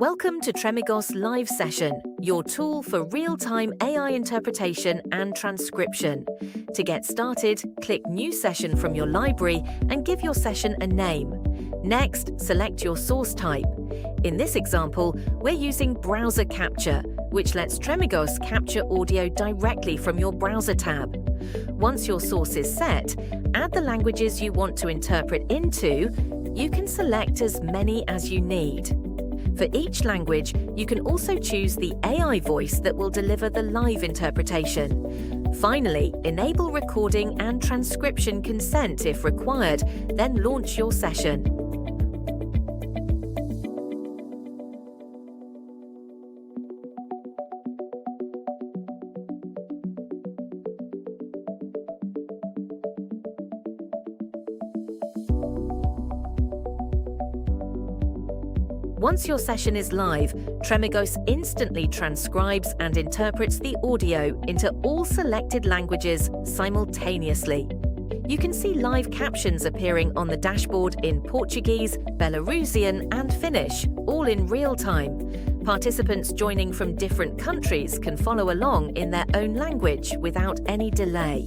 Welcome to Tremigos Live Session, your tool for real-time AI interpretation and transcription. To get started, click New Session from your library and give your session a name. Next, select your source type. In this example, we're using Browser Capture, which lets Tremigos capture audio directly from your browser tab. Once your source is set, add the languages you want to interpret into. You can select as many as you need. For each language, you can also choose the AI voice that will deliver the live interpretation. Finally, enable recording and transcription consent if required, then launch your session. Once your session is live, Tremigos instantly transcribes and interprets the audio into all selected languages simultaneously. You can see live captions appearing on the dashboard in Portuguese, Belarusian, and Finnish, all in real time. Participants joining from different countries can follow along in their own language without any delay.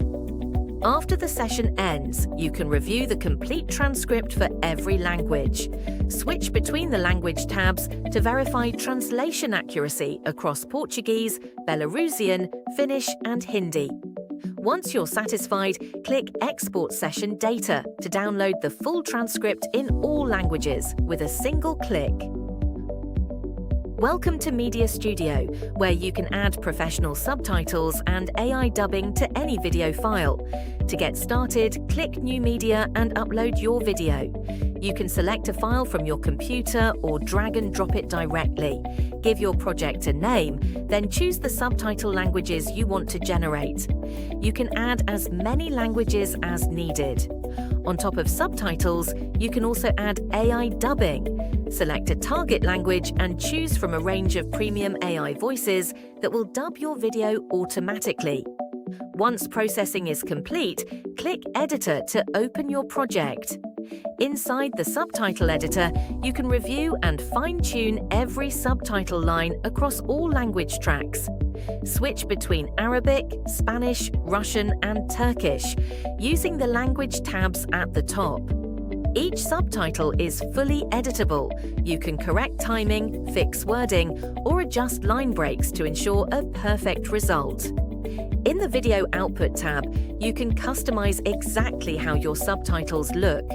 After the session ends, you can review the complete transcript for every language. Switch between the language tabs to verify translation accuracy across Portuguese, Belarusian, Finnish, and Hindi. Once you're satisfied, click Export Session Data to download the full transcript in all languages with a single click. Welcome to Media Studio, where you can add professional subtitles and AI dubbing to any video file. To get started, click New Media and upload your video. You can select a file from your computer or drag and drop it directly. Give your project a name, then choose the subtitle languages you want to generate. You can add as many languages as needed. On top of subtitles, you can also add AI dubbing. Select a target language and choose from a range of premium AI voices that will dub your video automatically. Once processing is complete, click Editor to open your project. Inside the subtitle editor, you can review and fine-tune every subtitle line across all language tracks. Switch between Arabic, Spanish, Russian, and Turkish, using the language tabs at the top. Each subtitle is fully editable. You can correct timing, fix wording, or adjust line breaks to ensure a perfect result. In the Video Output tab, you can customize exactly how your subtitles look.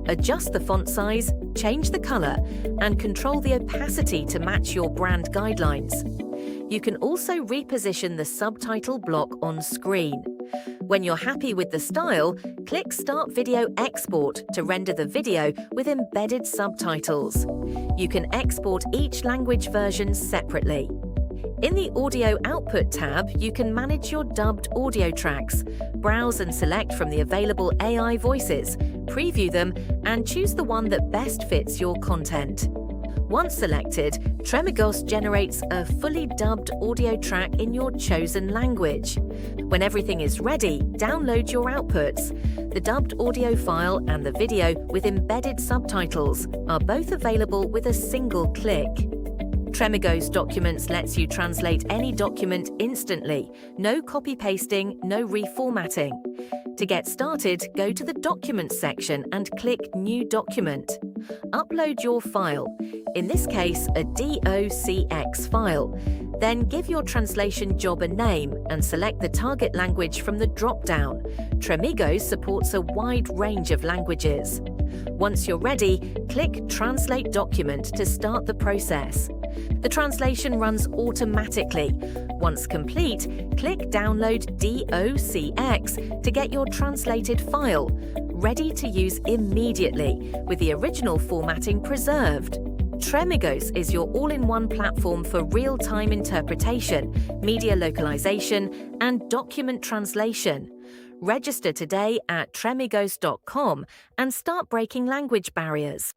Adjust the font size, change the color, and control the opacity to match your brand guidelines. You can also reposition the subtitle block on screen. When you're happy with the style, click Start Video Export to render the video with embedded subtitles. You can export each language version separately. In the Audio Output tab, you can manage your dubbed audio tracks, browse and select from the available AI voices, preview them, and choose the one that best fits your content. Once selected, Tremigos generates a fully dubbed audio track in your chosen language. When everything is ready, download your outputs. The dubbed audio file and the video with embedded subtitles are both available with a single click. Tremigos Documents lets you translate any document instantly. No copy-pasting, no reformatting. To get started, go to the Documents section and click New Document. Upload your file, in this case a docx file. Then give your translation job a name and select the target language from the drop-down. Tremigos supports a wide range of languages. Once you're ready, click Translate Document to start the process. The translation runs automatically. Once complete, click Download docx to get your translated file, ready to use immediately, with the original formatting preserved. Tremigos is your all-in-one platform for real-time interpretation, media localization, and document translation. Register today at tremigos.com and start breaking language barriers.